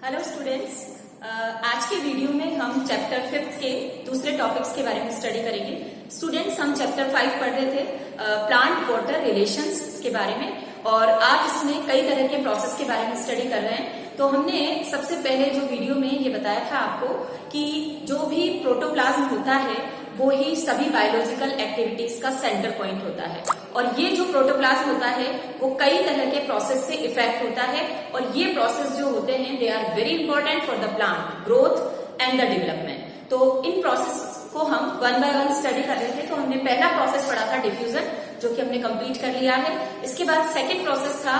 Hello students, आज के video में हम चैप्टर 5 के दूसरे टॉपिक्स के बारे में स्टडी करेंगे। स्टूडेंट्स, हम चैप्टर 5 पढ़ रहे थे प्लांट वाटर रिलेशंस के बारे में, और आप इसमें कई तरह के प्रोसेस के बारे में स्टडी कर रहे हैं। तो हमने सबसे पहले जो वीडियो में ये बताया था आपको कि जो भी प्रोटोप्लाज्म होता है वो ही सभी बायोलॉजिकल एक्टिविटीज का सेंटर पॉइंट होता है, और ये जो प्रोटोप्लाज्म होता है वो कई तरह के प्रोसेस से इफेक्ट होता है, और ये प्रोसेस जो होते हैं they are very important for the plant growth and the development. तो इन प्रोसेस को हम वन बाय वन स्टडी कर रहे थे। तो हमने पहला प्रोसेस पढ़ा था डिफ्यूजन, जो कि हमने कंप्लीट कर लिया है। इसके बाद सेकेंड प्रोसेस था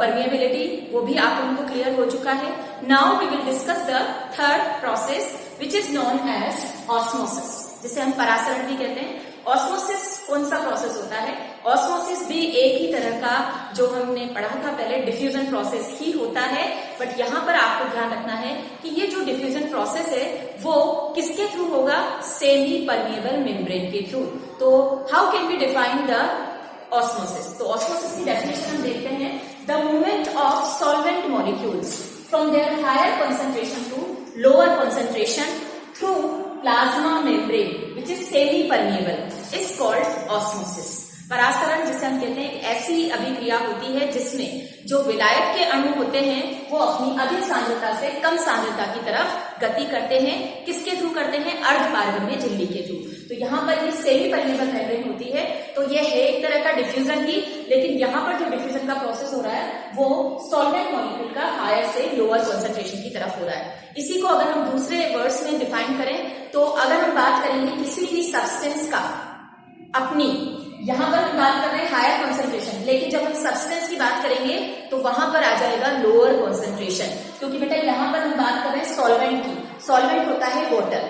परमिएबिलिटी, वो भी आप लोगों को क्लियर हो चुका है। Now we will discuss the third process which is known as osmosis, जिसे हम परासरण भी कहते हैं। ऑस्मोसिस कौन सा प्रोसेस होता है? ऑस्मोसिस भी एक ही तरह का जो हमने पढ़ा था पहले डिफ्यूजन प्रोसेस ही होता है, बट यहाँ पर आपको ध्यान रखना है कि ये जो डिफ्यूजन प्रोसेस है वो किसके थ्रू होगा? सेमी परमिएबल मेम्ब्रेन के थ्रू। तो how can we define the osmosis? तो ऑस्मोसिस की डेफिनेशन हम देखते हैं, the movement of solvent molecules from their higher concentration to lower concentration through plasma membrane which is semi permeable is called osmosis। परासरण जिसे हम कहते हैं एक ऐसी अभिक्रिया होती है जिसमें जो विलायक के अणु होते हैं वो अपनी अधिक सांद्रता से कम सांद्रता की तरफ गति करते हैं। किसके थ्रू करते हैं? अर्ध पारगम्य झिल्ली के थ्रू। तो यहाँ पर ये सेमी परमेबल मेम्ब्रेन होती है, तो ये है एक तरह का डिफ्यूजन ही, लेकिन यहाँ पर जो डिफ्यूजन का प्रोसेस हो रहा है वो सॉल्वेंट मॉलिक्यूल का हायर से लोअर कंसंट्रेशन की तरफ हो रहा है। इसी को अगर हम दूसरे वर्ड्स में डिफाइन करें तो अगर हम बात करेंगे किसी भी सब्सटेंस का अपनी, यहाँ पर हम बात कर रहे हैं हायर कंसंट्रेशन, लेकिन जब हम सब्सटेंस की बात करेंगे तो वहां पर आ जाएगा लोअर कंसंट्रेशन, क्योंकि बेटा यहाँ पर हम बात कर रहे हैं सॉल्वेंट की। सॉल्वेंट होता है वाटर,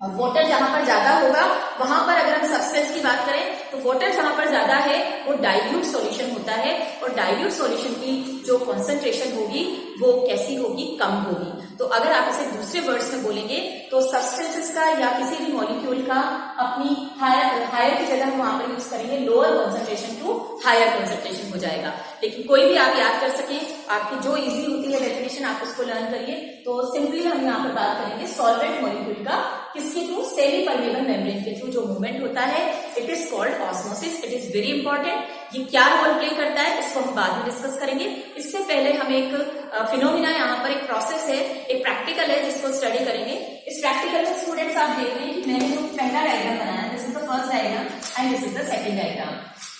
और वाटर जहां पर ज्यादा होगा वहां पर अगर हम सब्सटेंस की बात करें तो वाटर जहां पर ज्यादा है वो डाइल्यूट सॉल्यूशन होता है, और डाइल्यूट सॉल्यूशन की जो कंसंट्रेशन होगी वो कैसी होगी? कम होगी। तो अगर आप इसे दूसरे वर्ड्स में बोलेंगे तो सब्सटेंसेस का या किसी भी मॉलिक्यूल का अपनी हायर की जगह हम वहां पर यूज करेंगे lower concentration to higher concentration हो जाएगा। लेकिन कोई भी आप याद कर सके, आपकी जो इजी होती है डेफिनेशन आप उसको लर्न करिए। तो सिंपली हम यहाँ पर बात करेंगे सॉल्वेंट मॉलिक्यूल का किसके थ्रू? सेमी परमेबल मेम्ब्रेन के थ्रू जो मूवमेंट होता है, it is called osmosis. It is very important. ये क्या रोल प्ले करता है इसको हम बाद में डिस्कस करेंगे। इससे पहले हम एक फिनोमिना, यहाँ पर एक प्रोसेस है, एक प्रैक्टिकल है जिसको स्टडी करेंगे। इस प्रैक्टिकल में स्टूडेंट्स आप देख रहे हैं कि मैंने जो पहला डायग्राम बनाया, this is the first diagram and this is the second diagram.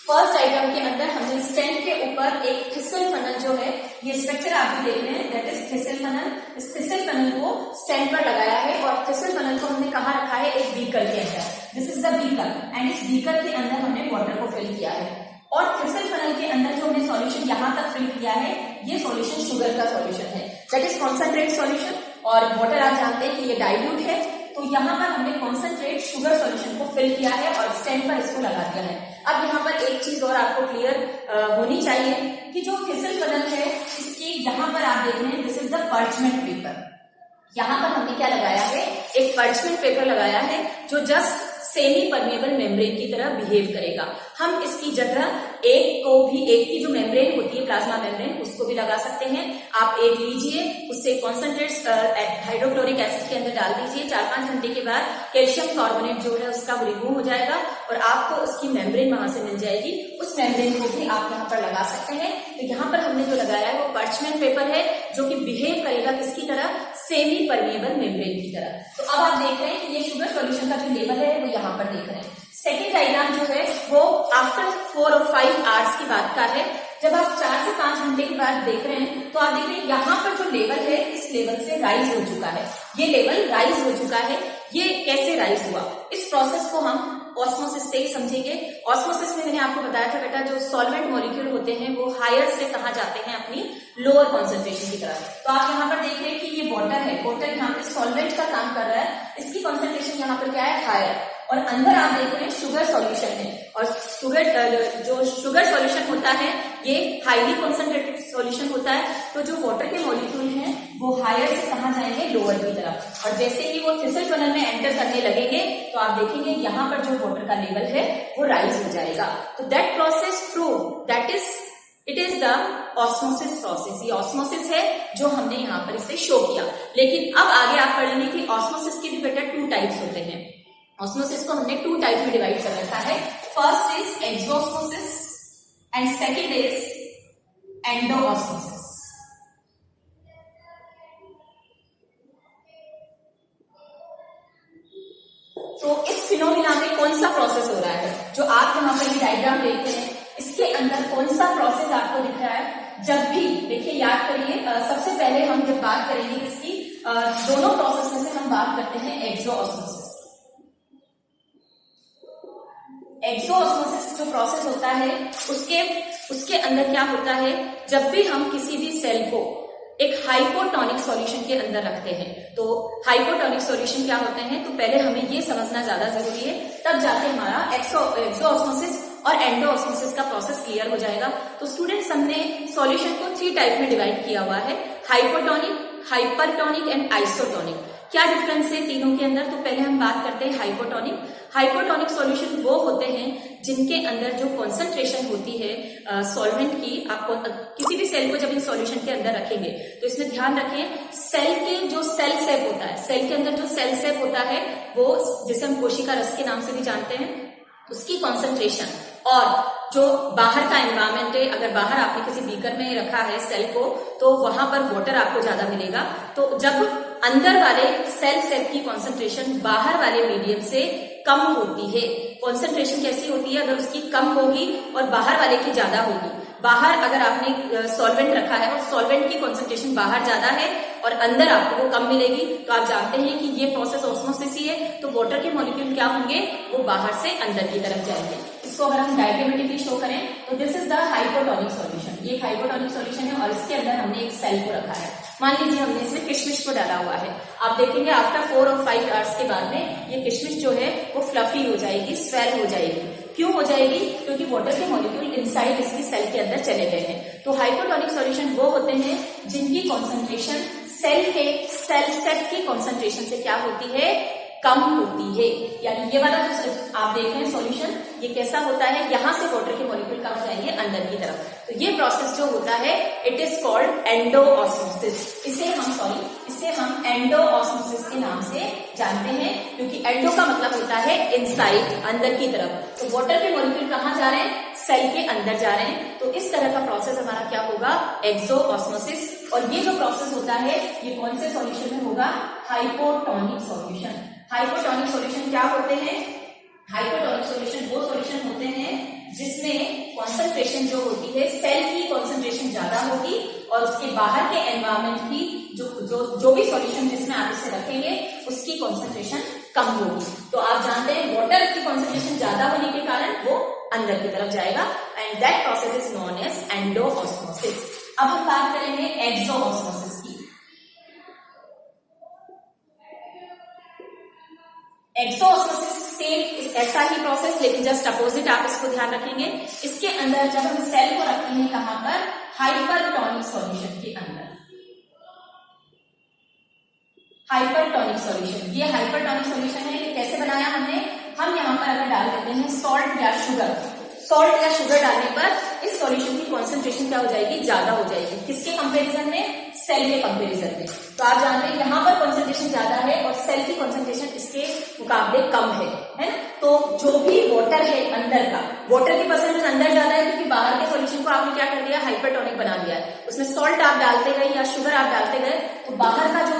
First diagram के अंदर हमने स्टेंट के ऊपर एक थिसल फनल जो है, ये स्ट्रक्चर आप भी देख रहे हैं, दैट इज थिसल फनल। इस थिसल फनल को स्टेंट पर लगाया है, और थिसल फनल को हमने कहाँ रखा है? एक बीकर के अंदर। This is the beaker, and इस बीकर के अंदर हमने वाटर को फिल किया है, और थिसल फनल के अंदर जो हमने सॉल्यूशन यहाँ तक फिल किया है ये सॉल्यूशन शुगर का सॉल्यूशन है, दैट इज कॉन्सेंट्रेट सॉल्यूशन। और वाटर आप जानते हैं कि ये डाइल्यूट है, तो यहाँ पर हमने कॉन्सेंट्रेट शुगर सॉल्यूशन को फिल किया है और स्टेंट पर इसको लगा दिया है। अब यहाँ पर एक चीज और आपको क्लियर होनी चाहिए कि जो थिसल फनल है इसकी यहाँ पर आप देख रहे हैं, this is the parchment paper. यहाँ पर हमने क्या लगाया है? एक पर्चमेंट पेपर लगाया है जो जस्ट सेमी परमेबल मेम्ब्रेन की तरह बिहेव करेगा। हम इसकी जगह एक की जो मेम्ब्रेन होती है प्लाज्मा मेम्ब्रेन, उसको भी लगा सकते हैं। आप एक लीजिए, उससे कॉन्सेंट्रेट्स हाइड्रोक्लोरिक एसिड के अंदर डाल दीजिए, 4-5 घंटे के बाद कैल्शियम कार्बोनेट जो है उसका वो रिमूव हो जाएगा और आपको उसकी मेम्ब्रेन वहां से मिल जाएगी। उस मेम्ब्रेन को भी आप यहाँ पर लगा सकते हैं। तो यहाँ पर हमने जो लगाया है वो पर्चमेंट पेपर है जो कि बिहेव करेगा किसकी तरह? सेमी परमेबल मेम्ब्रेन की तरह। तो अब आप देख रहे हैं कि ये शुगर सॉल्यूशन का जो लेवल है वो यहाँ पर देख रहे हैं। सेकेंड डायग्राम जो है वो आफ्टर 4 और 5 आवर्स की बात का है। जब आप 4 से 5 घंटे के बाद देख रहे हैं तो आप देख रहे हैं यहाँ पर जो लेवल है इस लेवल से राइज हो चुका है, ये लेवल राइज हो चुका है। ये कैसे राइज हुआ? इस प्रोसेस को हम ऑस्मोसिस से ही समझेंगे। ऑस्मोसिस में मैंने आपको बताया था बेटा, जो सॉल्वेंट मॉलिक्यूल होते हैं वो हायर से कहाँ जाते हैं? अपनी लोअर कॉन्सेंट्रेशन की तरफ। तो आप यहाँ पर देख रहे हैं कि ये वाटर है, वाटर यहाँ पे सॉल्वेंट का काम कर रहा है, इसकी कॉन्सेंट्रेशन यहाँ पर क्या है? हायर। और अंदर आप देख रहे हैं शुगर सॉल्यूशन है, और जो शुगर सॉल्यूशन होता है ये हाईली कॉन्सेंट्रेटेड सॉल्यूशन होता है। तो जो वाटर के मॉलिक्यूल हैं वो हायर से कहाँ जाएंगे? लोअर की तरफ। और जैसे ही वो थिसल फनल में एंटर करने लगेंगे तो आप देखेंगे यहाँ पर जो वाटर का लेवल है वो राइज हो जाएगा। तो that process through that is it is the osmosis process. ये ऑस्मोसिस है जो हमने यहाँ पर इसे शो किया। लेकिन अब आगे आप पढ़ेंगे कि ऑस्मोसिस के भी बेटा 2 टाइप्स होते हैं। ऑस्मोसिस को हमने 2 टाइप में डिवाइड कर रखा है। First is exosmosis and second is endosmosis. तो इस फिनोमिना में कौन सा प्रोसेस हो रहा है, जो आप यहाँ पर ये डायग्राम देखते हैं, इसके अंदर कौन सा प्रोसेस आपको दिख रहा है? जब भी देखिए, याद करिए, सबसे पहले हम जब बात करेंगे इसकी, दोनों प्रोसेस में से हम बात करते हैं एक्सोऑस्मोसिस। एक्सोऑस्मोसिस जो प्रोसेस होता है उसके अंदर क्या होता है, जब भी हम किसी भी सेल को एक हाइपोटोनिक सॉल्यूशन के अंदर रखते हैं। तो हाइपोटोनिक सॉल्यूशन क्या होते हैं, तो पहले हमें ये समझना ज्यादा जरूरी है, तब जाके हमारा एक्सोऑस्मोसिस और एंडोऑस्मोसिस का प्रोसेस क्लियर हो जाएगा। तो स्टूडेंट्स, हमने सॉल्यूशन को 3 टाइप में डिवाइड किया हुआ है, हाइपोटोनिक, हाइपरटोनिक एंड आइसोटोनिक। क्या डिफरेंस है तीनों के अंदर? तो पहले हम बात करते हैं हाइपोटोनिक। हाइपोटोनिक सॉल्यूशन वो होते हैं जिनके अंदर जो कॉन्सेंट्रेशन होती है सॉल्वेंट की, आपको किसी भी सेल को जब इन सॉल्यूशन के अंदर रखेंगे तो इसमें ध्यान रखें, सेल के जो सेल सेप होता है, सेल के अंदर जो सेल सेप होता है वो, जिसे हम कोशिका रस के नाम से भी जानते हैं, उसकी कॉन्सेंट्रेशन और जो बाहर का एनवायरमेंट है, अगर बाहर आपने किसी बीकर में रखा है सेल को तो वहां पर वाटर आपको ज्यादा मिलेगा। तो जब अंदर वाले सेल सेप की कॉन्सेंट्रेशन बाहर वाले मीडियम से कम होती है, कॉन्सेंट्रेशन कैसी होती है, अगर उसकी कम होगी और बाहर वाले की ज्यादा होगी, बाहर अगर आपने सॉल्वेंट रखा है और सॉल्वेंट की कॉन्सेंट्रेशन बाहर ज्यादा है और अंदर आपको वो कम मिलेगी, तो आप जानते हैं कि ये प्रोसेस ऑस्मोसिस ही है। तो वाटर के मॉलिक्यूल क्या होंगे, वो बाहर से अंदर की तरफ जाएंगे। इसको अगर हम डायग्रामेटिकली शो करें तो this is the hypotonic solution. ये हाइपोटोनिक सॉल्यूशन है और इसके अंदर हमने एक सेल को रखा है। मान लीजिए हमने इसमें किशमिश को डाला हुआ है। आप देखेंगे आफ्टर 4 और 5 आवर्स के बाद में ये किशमिश जो है वो फ्लफी हो जाएगी, स्वेल हो जाएगी। क्यों हो जाएगी? क्योंकि वाटर के मॉलिक्यूल इनसाइड इसकी सेल के अंदर चले गए हैं। तो हाइपोटोनिक सॉल्यूशन वो होते हैं जिनकी कॉन्सेंट्रेशन सेल के सेल सेट की कॉन्सेंट्रेशन से क्या होती है, कम होती है। यानी ये वाला जो आप देख रहे हैं सॉल्यूशन, ये कैसा होता है, यहां से वाटर के मॉलिक्यूल कहाँ जाएंगे, अंदर की तरफ। तो ये प्रोसेस जो होता है इट इज कॉल्ड एंडोऑस्मोसिस। इसे हम एंडोऑस्मोसिस के नाम से जानते हैं, क्योंकि एंडो का मतलब होता है इनसाइड, अंदर की तरफ। तो वाटर के मॉलिक्यूल कहाँ जा रहे हैं, सेल के अंदर जा रहे हैं। तो इस तरह का प्रोसेस हमारा क्या होगा, एक्सोऑस्मोसिस। और ये जो प्रोसेस होता है ये कौन से सॉल्यूशन में होगा, हाइपोटोनिक सॉल्यूशन। हाइपोटोनिक सॉल्यूशन क्या होते हैं, हाइपोटोनिक सॉल्यूशन वो सॉल्यूशन होते हैं जिसमें कॉन्सेंट्रेशन जो होती है, सेल की कॉन्सेंट्रेशन ज्यादा होगी और उसके बाहर के एनवायरमेंट की जो भी सॉल्यूशन जिसमें आप इसे रखेंगे उसकी कॉन्सेंट्रेशन कम होगी। तो आप जानते हैं वाटर की कॉन्सेंट्रेशन ज्यादा होने के कारण वो अंदर की तरफ जाएगा and that process is known as endosmosis. अब हम बात करेंगे एक्सोऑस्मोसिस की। एक्सोऑस्मोसिस सेम ऐसा ही प्रोसेस, लेकिन जस्ट अपोजिट आप इसको ध्यान रखेंगे। इसके अंदर जब हम सेल को रखते हैं कहां पर, हाइपरटोनिक सॉल्यूशन के अंदर। हाइपरटोनिक सॉल्यूशन, ये हाइपरटोनिक सॉल्यूशन है, ये कैसे बनाया हमने, हम यहाँ पर अगर डाल देते हैं सॉल्ट या शुगर, सॉल्ट या शुगर डालने पर इस सॉल्यूशन की कॉन्सेंट्रेशन क्या हो जाएगी, ज्यादा हो जाएगी। किसके कंपैरिजन में, सेल के कंपैरिजन में। तो आप जानते हैं यहाँ पर कॉन्सेंट्रेशन ज्यादा है और सेल की कॉन्सेंट्रेशन इसके मुकाबले कम है ना। तो जो भी वाटर है अंदर का, वाटर की परसेंटेज अंदर ज्यादा है क्योंकि बाहर के सॉल्यूशन को आपने क्या कर दिया, हाइपरटोनिक बना दिया है। उसमें सॉल्ट आप डालते गए या शुगर आप डालते गए तो बाहर का जो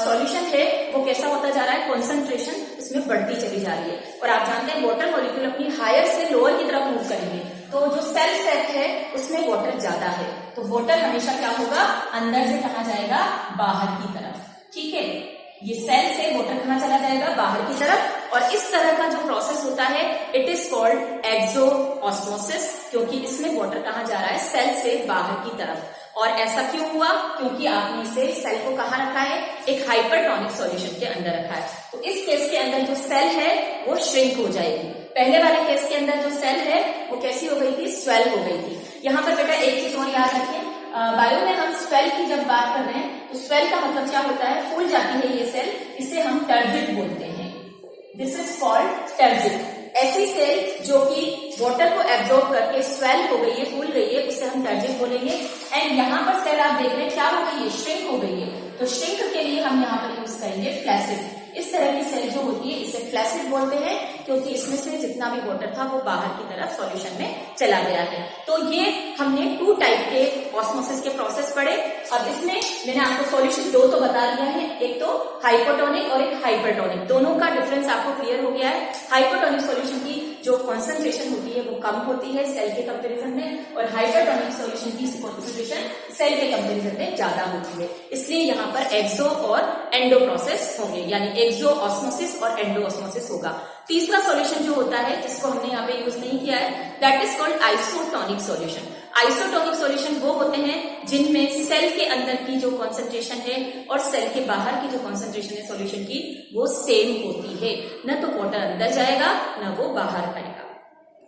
सॉल्यूशन है वो कैसा होता जा रहा है, कॉन्सेंट्रेशन उसमें बढ़ती चली जा रही है। और आप जानते हैं वाटर मॉलिक्यूल अपनी हायर से लोअर की तरफ मूव करेंगे, तो जो सेल सेट है उसमें वाटर ज्यादा है, तो वाटर हमेशा क्या होगा, अंदर से कहा जाएगा, बाहर की तरफ। ठीक है, ये सेल से वाटर कहाँ चला जाएगा, बाहर की तरफ। और इस तरह का जो प्रोसेस होता है इट इज कॉल्ड एक्सोऑस्मोसिस, क्योंकि इसमें वाटर कहाँ जा रहा है, सेल से बाहर की तरफ। और ऐसा क्यों हुआ, क्योंकि आपने इसे सेल को कहाँ रखा है, एक हाइपरटोनिक सॉल्यूशन के अंदर रखा है। तो इस केस के अंदर जो सेल है वो श्रिंक हो जाएगी। पहले वाले केस के अंदर जो सेल है वो कैसी हो गई थी, स्वेल हो गई थी। यहाँ पर बेटा एक चीज और याद रखें, बायो में हम स्वेल की जब बात कर रहे हैं तो स्वेल का मतलब क्या होता है, फूल जाती है ये सेल, इसे हम टर्जिट बोलते हैं। This is called turgid. ऐसी सेल जो कि वाटर को एब्जॉर्ब करके स्वेल हो गई है, फूल गई है, उसे हम टर्जिड बोलेंगे। एंड यहाँ पर सेल आप देख रहे हैं क्या हो गई है, श्रिंक हो गई है। तो श्रिंक के लिए हम यहाँ पर यूज करेंगे फ्लैसिड। इस तरह की सेल जो होती है इसे फ्लैसिड बोलते हैं, क्योंकि इसमें से जितना भी वाटर था वो बाहर की तरफ सॉल्यूशन में चला गया है। तो ये हमने 2 टाइप के ऑस्मोसिस के प्रोसेस पढ़े। अब इसमें मैंने आपको सॉल्यूशन 2 तो बता दिया है, एक तो हाइपोटोनिक और एक हाइपरटोनिक। दोनों का डिफरेंस आपको क्लियर हो गया है। हाइपोटोनिक सॉल्यूशन की जो कॉन्सेंट्रेशन होती है वो कम होती है सेल के कंपेरिजन में, और हाइपरटोनिक सॉल्यूशन की कॉन्सेंट्रेशन सेल के कंपेरिजन में ज्यादा होती है। इसलिए यहाँ पर एक्सो और एंडो प्रोसेस होंगे, यानी एक्सो ऑस्मोसिस और एंडो ऑस्मोसिस होगा। तीसरा सॉल्यूशन जो होता है जिसको हमने यहाँ पे यूज नहीं किया है, that is called isotonic solution. Isotonic solution वो होते हैं जिनमें सेल के अंदर की जो कॉन्सेंट्रेशन है और सेल के बाहर की जो कॉन्सेंट्रेशन है सॉल्यूशन की वो सेम होती है, न तो वाटर अंदर जाएगा न वो बाहर आएगा।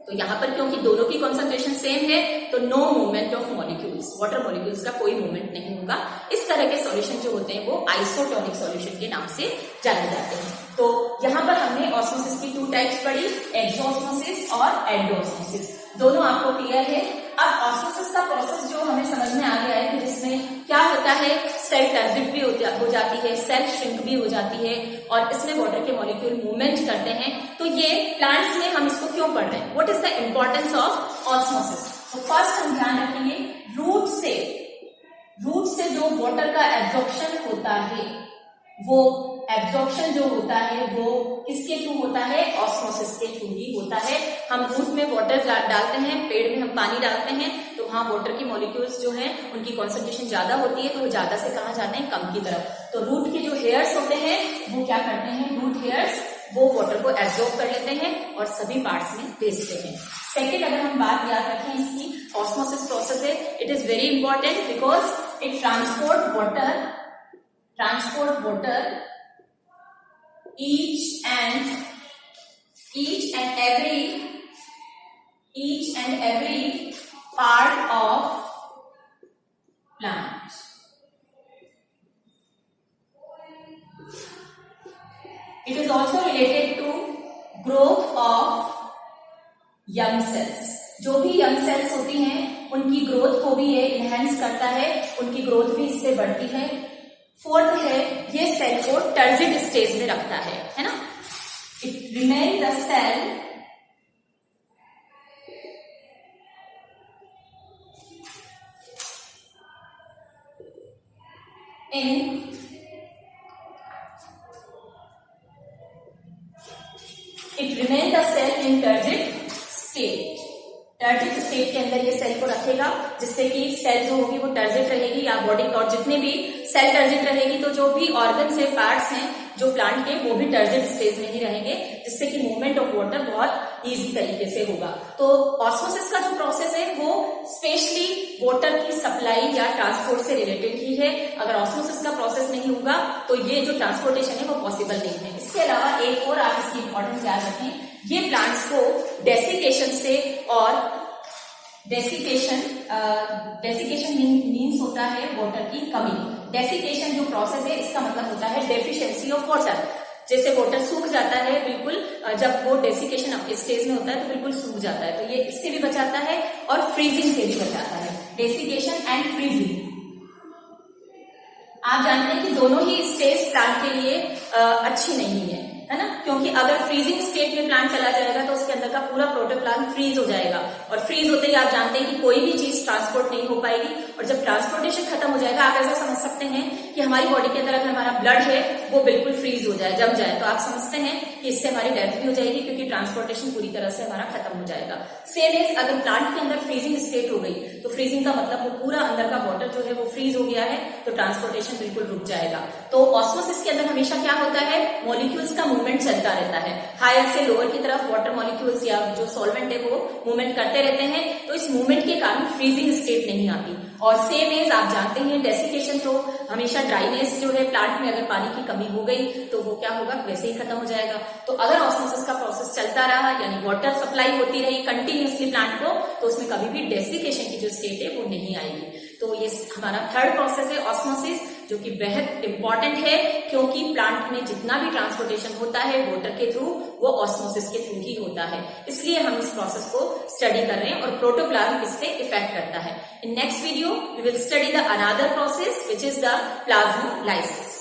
तो यहाँ पर क्योंकि दोनों की कॉन्सेंट्रेशन सेम है तो no movement of molecules, water molecules का कोई मूवमेंट नहीं होगा। इस तरह के सॉल्यूशन जो होते हैं वो आइसोटोनिक सॉल्यूशन के नाम से जाने जाते हैं। तो यहाँ पर हमने ऑस्मोसिस की 2 टाइप्स पढ़ी, एक्सोऑस्मोसिस और एंडोऑस्मोसिस। दोनों आपको क्लियर है। अब ऑस्मोसिस का प्रोसेस जो हमें समझ में आ गया है कि जिसमें क्या होता है, सेल टर्जिड भी हो जाती है, सेल श्रिंक भी हो जाती है, और इसमें वाटर के मॉलिक्यूल मूवमेंट करते हैं। तो ये प्लांट्स में हम इसको क्यों पढ़ रहे हैं, what is the importance of osmosis. तो फर्स्ट हम ध्यान रखेंगे रूट से जो वाटर का एब्जॉर्प्शन होता है, वो एब्जॉर्प्शन जो होता है वो किसके थ्रू होता है, ऑस्मोसिस के थ्रू ही होता है। हम रूट में वाटर डालते हैं, पेड़ में हम पानी डालते हैं, तो वहां वाटर की मॉलिक्यूल्स जो हैं उनकी कॉन्सेंट्रेशन ज्यादा होती है, तो वो ज्यादा से कहां जाते हैं, कम की तरफ। तो रूट के जो हेयर्स होते हैं वो क्या करते हैं, रूट हेयर्स वो वाटर को एब्जॉर्ब कर लेते हैं और सभी पार्ट्स में भेजते हैं। सेकेंड, अगर हम बात याद रखें इसकी ऑस्मोसिस प्रोसेस है, it is very important because it transport water each and every part of plant. It is also related to growth of young cells. जो भी यंग सेल्स होती हैं उनकी ग्रोथ को भी ये इनहेंस करता है, उनकी ग्रोथ भी इससे बढ़ती है। फोर्थ है, ये सेल को टर्जिड स्टेज में रखता है ना। It remain the cell in turgid state. Turgid state के अंदर ये सेल को रखेगा, जिससे कि सेल जो होगी वो टर्जिड रहेगी, या बॉडी और जितने भी सेल टर्जिड रहेगी तो जो भी ऑर्गन्स है, पार्ट्स हैं जो प्लांट के, वो भी टर्जिड स्टेज में ही रहेंगे, जिससे कि मूवमेंट ऑफ वाटर बहुत इजी तरीके से होगा। तो ऑस्मोसिस का जो प्रोसेस है वो स्पेशली वाटर की सप्लाई या ट्रांसपोर्ट से रिलेटेड ही है। अगर ऑस्मोसिस का प्रोसेस नहीं होगा तो ये जो ट्रांसपोर्टेशन है वो पॉसिबल नहीं है। इसके अलावा एक और आप इसकी इंपॉर्टेंस याद रखें, ये प्लांट्स को डेसिकेशन से, और डेसिकेशन मीन्स होता है वाटर की कमी। डेसिकेशन जो प्रोसेस है इसका मतलब होता है डेफिशिएंसी ऑफ वाटर। जैसे वाटर सूख जाता है बिल्कुल, जब वो डेसिकेशन स्टेज में होता है तो बिल्कुल सूख जाता है, तो ये इससे भी बचाता है और फ्रीजिंग से भी बचाता है। डेसिकेशन एंड फ्रीजिंग, आप जानते हैं कि दोनों ही स्टेज प्लांट के लिए अच्छी नहीं है ना, क्योंकि अगर फ्रीजिंग स्टेट में प्लांट चला जाएगा तो उसके अंदर का पूरा प्रोटोप्लाज्म फ्रीज हो जाएगा, और फ्रीज होते ही आप जानते हैं कि कोई भी चीज ट्रांसपोर्ट नहीं हो पाएगी। और जब ट्रांसपोर्टेशन खत्म हो जाएगा, आप ऐसा समझ सकते हैं कि हमारी बॉडी के अंदर अगर हमारा ब्लड है वो बिल्कुल फ्रीज हो जाए, जम जाए, तो आप समझते हैं कि इससे हमारी डेथ भी हो जाएगी, क्योंकि ट्रांसपोर्टेशन पूरी तरह से हमारा खत्म हो जाएगा। सेम एज अगर प्लांट के अंदर फ्रीजिंग स्टेट हो गई तो फ्रीजिंग का मतलब वो पूरा अंदर का वाटर जो है वो फ्रीज हो गया है, तो ट्रांसपोर्टेशन बिल्कुल रुक जाएगा। तो ऑस्मोसिस के अंदर हमेशा क्या होता है, मॉलिक्यूल्स का मूवमेंट चलता रहता है, हायर से लोअर की तरफ वाटर मॉलिक्यूल्स या जो सॉल्वेंट है वो मूवमेंट करते रहते हैं, तो इस मूवमेंट के कारण फ्रीजिंग स्टेट नहीं आती। और सेम एज आप जानते हैं डेसिकेशन, तो हमेशा ड्राइनेस जो है प्लांट में, अगर पानी की कमी हो गई तो वो क्या होगा, वैसे ही खत्म हो जाएगा। तो अगर ऑस्मोसिस का प्रोसेस चलता रहा, यानी वाटर सप्लाई होती रही कंटिन्यूअसली प्लांट को, तो उसमें कभी भी डेसिकेशन की जो स्टेट है वो नहीं आएगी। तो ये हमारा थर्ड प्रोसेस है ऑस्मोसिस, जो कि बेहद इंपॉर्टेंट है, क्योंकि प्लांट में जितना भी ट्रांसपोर्टेशन होता है वाटर के थ्रू, वो ऑस्मोसिस के थ्रू ही होता है। इसलिए हम इस प्रोसेस को स्टडी कर रहे हैं और प्रोटोप्लाज्म इससे इफेक्ट करता है। In next video we will study the another process which is the plasmolysis.